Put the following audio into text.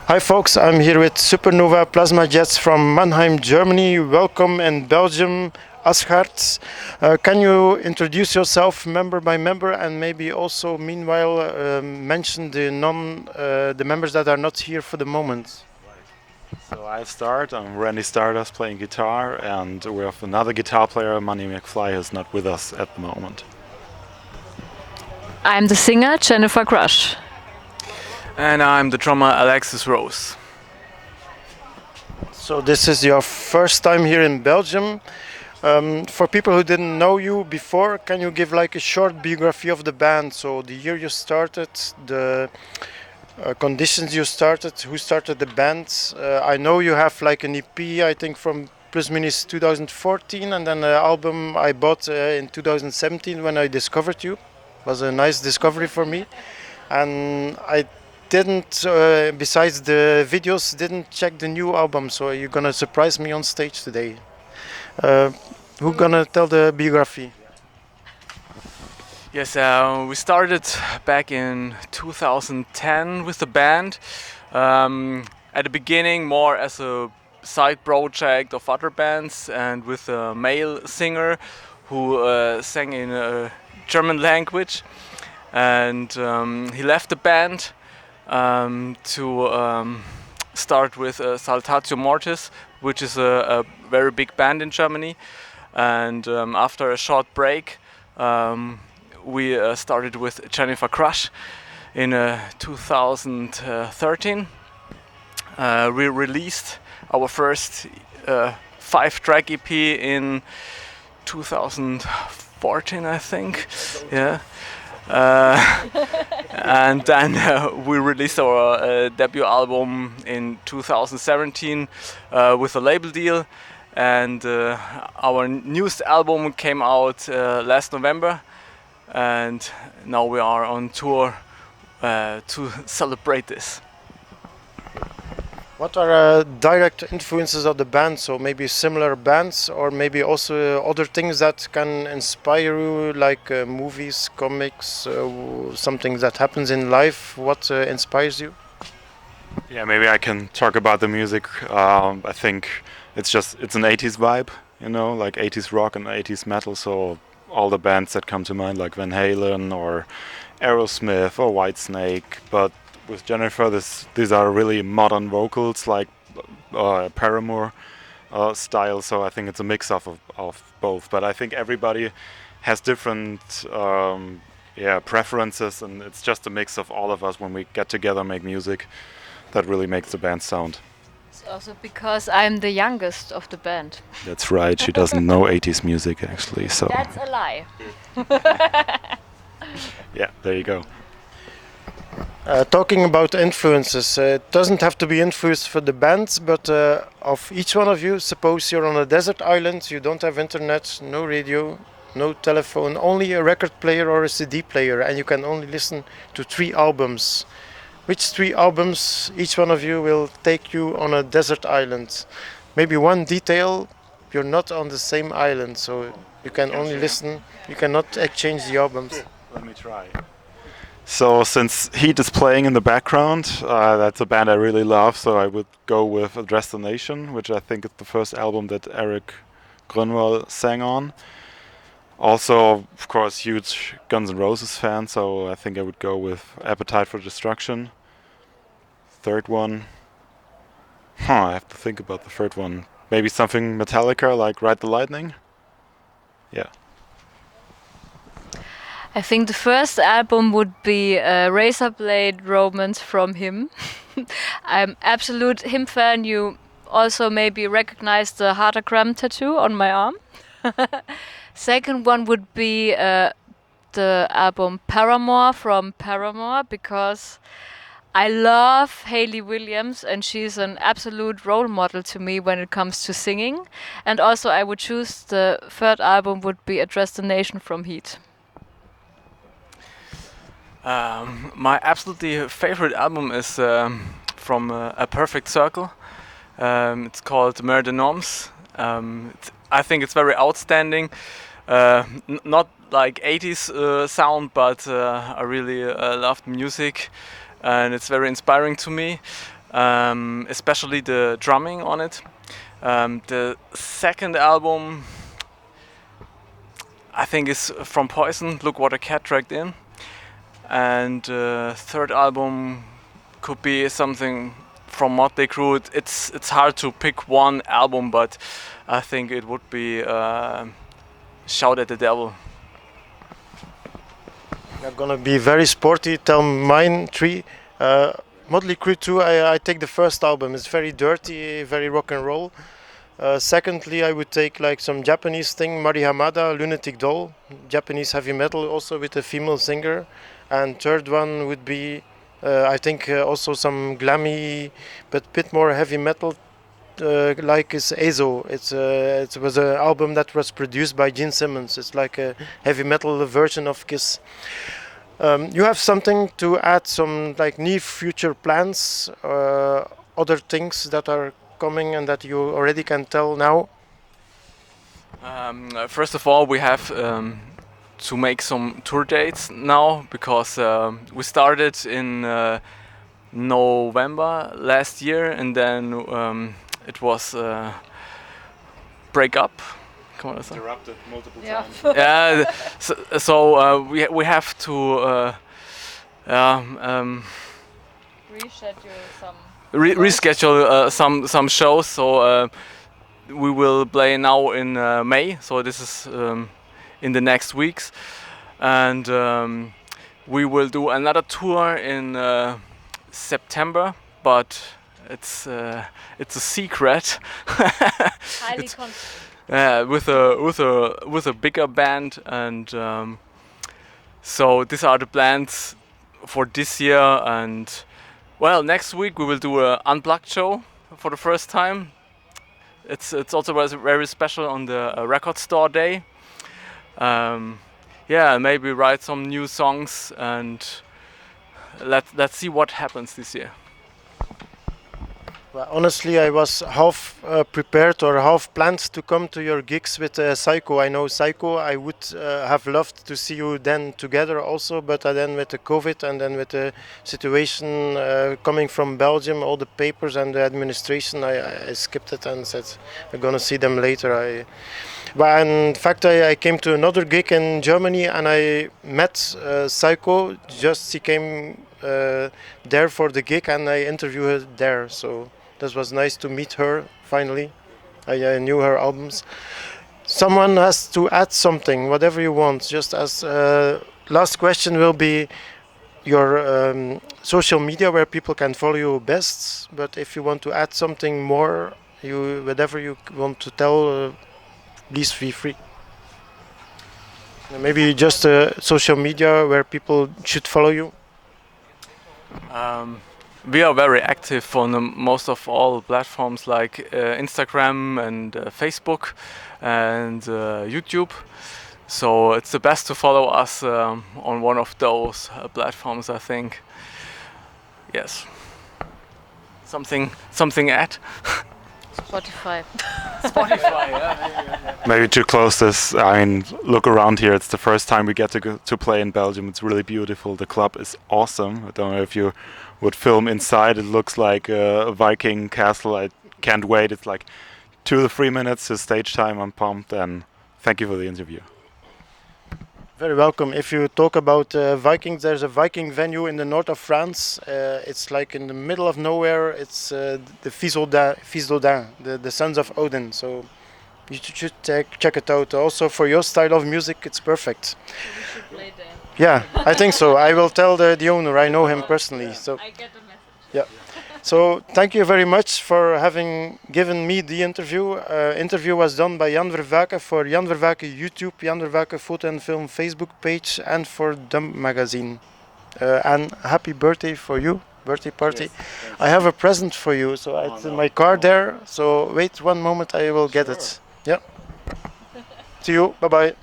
Hi folks, I'm here with Supernova Plasmajets from Mannheim, Germany. Welcome in Belgium, Asgaard. Can you introduce yourself member by member and maybe also meanwhile mention the members that are not here for the moment? So I start. I'm Randy Stardust playing guitar, and we have another guitar player, Manny McFly, who's not with us at the moment. I'm the singer, Jennifer Crush. And I'm the drummer, Alexis Rose. So this is your first time here in Belgium. For people who didn't know you before, can you give like a short biography of the band? So the year you started, the conditions you started, who started the band. I know you have like an EP, I think from plus minus 2014, and then an album I bought in 2017 when I discovered you. It was a nice discovery for me, and I didn't, besides the videos, didn't check the new album. So you're gonna surprise me on stage today. Who gonna tell the biography? Yes, we started back in 2010 with the band. At the beginning, more as a side project of other bands, and with a male singer who sang in a German language. And he left the band to start with Saltatio Mortis, which is a very big band in Germany. And after a short break, we started with Jennifer Crush in 2013. We released our first 5-track EP in 2014, I think. Yeah. And then we released our debut album in 2017 with a label deal, and our newest album came out last November, and now we are on tour to celebrate this. What are direct influences of the band? So maybe similar bands, or maybe also other things that can inspire you, like movies, comics, something that happens in life. What inspires you? Yeah, maybe I can talk about the music. I think it's an 80s vibe, like 80s rock and 80s metal. So all the bands that come to mind, like Van Halen or Aerosmith or Whitesnake, but with Jennifer, these are really modern vocals, like Paramore style. So I think it's a mix of both. But I think everybody has different preferences, and it's just a mix of all of us when we get together, make music. That really makes the band sound. It's also because I'm the youngest of the band. That's right. She doesn't know 80s music actually. So That's a lie. yeah, there you go. Talking about influences, it doesn't have to be influence for the band, but of each one of you, suppose you're on a desert island, you don't have internet, no radio, no telephone, only a record player or a CD player, and you can only listen to 3 albums. Which 3 albums each one of you will take you on a desert island? Maybe one detail, you're not on the same island, so you can only listen, you cannot exchange the albums. Let me try. So since Heat is playing in the background, that's a band I really love, so I would go with Address the Nation, which I think is the first album that Eric Grunwald sang on. Also, of course, huge Guns N' Roses fan, so I think I would go with Appetite for Destruction. Third one, I have to think about the third one. Maybe something Metallica, like Ride the Lightning? Yeah. I think the first album would be Razorblade Romance from him. I'm absolute him fan. You also maybe recognize the heartagram tattoo on my arm. Second one would be the album Paramore from Paramore, because I love Hayley Williams and she's an absolute role model to me when it comes to singing. And also I would choose the third album would be Address the Nation from Heat. My absolutely favorite album is from A Perfect Circle. It's called Mer de Noms. I think it's very outstanding. Not like 80s sound, but I really love the music, and it's very inspiring to me. especially the drumming on it. The second album, I think, is from Poison, Look What a Cat Dragged In. And third album could be something from Motley Crue. It's hard to pick one album, but I think it would be Shout at the Devil. I'm gonna be very sporty. Tell mine three. Motley Crue 2. I take the first album. It's very dirty, very rock and roll. Secondly, I would take like some Japanese thing, Mari Hamada, Lunatic Doll, Japanese heavy metal, also with a female singer. And third one would be, I think, also some glammy, but bit more heavy metal, like is Ezo. It was an album that was produced by Gene Simmons. It's like a heavy metal version of Kiss. You have something to add, some like near future plans, other things that are coming and that you already can tell now? First of all, we have to make some tour dates now, because we started in November last year, and then it was break up. Interrupted multiple Yeah. times. Yeah, so we have to Reschedule some. reschedule some shows. So we will play now in May. So this is in the next weeks, and we will do another tour in September, but it's a secret. Highly It's- confident. with a bigger band, and so these are the plans for this year. And well, next week we will do a unplugged show for the first time. It's also very special on the record store day. Yeah, maybe write some new songs, and let's see what happens this year. Well, honestly, I was half prepared or half planned to come to your gigs with Psycho. I know Psycho. I would have loved to see you then together also, but then with the COVID and then with the situation coming from Belgium, all the papers and the administration, I skipped it and said we're gonna see them later. But in fact, I came to another gig in Germany and I met Psycho. Just she came there for the gig and I interviewed her there. So that was nice to meet her finally. I knew her albums. Someone has to add something, whatever you want. Just as last question will be your social media where people can follow you best. But if you want to add something more, whatever you want to tell, please feel free. Maybe just social media where people should follow you. We are very active on most of all platforms like Instagram and Facebook and YouTube. So it's the best to follow us on one of those platforms, I think. Yes. Something at Spotify. Spotify. Yeah. Maybe to close this, I mean, look around here. It's the first time we get to play in Belgium. It's really beautiful. The club is awesome. I don't know if you would film inside. It looks like a Viking castle. I can't wait. It's like 2 to 3 minutes to stage time. I'm pumped, and thank you for the interview. Very welcome. If you talk about Vikings, there's a Viking venue in the north of France. It's like in the middle of nowhere. It's the Fils d'Odin, the sons of Odin. So you should check it out. Also for your style of music, it's perfect. We should play there. Yeah, I think so. I will tell the owner. I know him personally. So I get the message. yeah. So thank you very much for having given me the interview. Interview was done by Jan Vervaeke for Jan Vervaeke YouTube, Jan Vervaeke Photo and Film Facebook page, and for Dump Magazine. And happy birthday for you, birthday party. Yes, I have a present for you. So it's in my car there. So wait one moment, I will get it. Yeah. See you. Bye bye.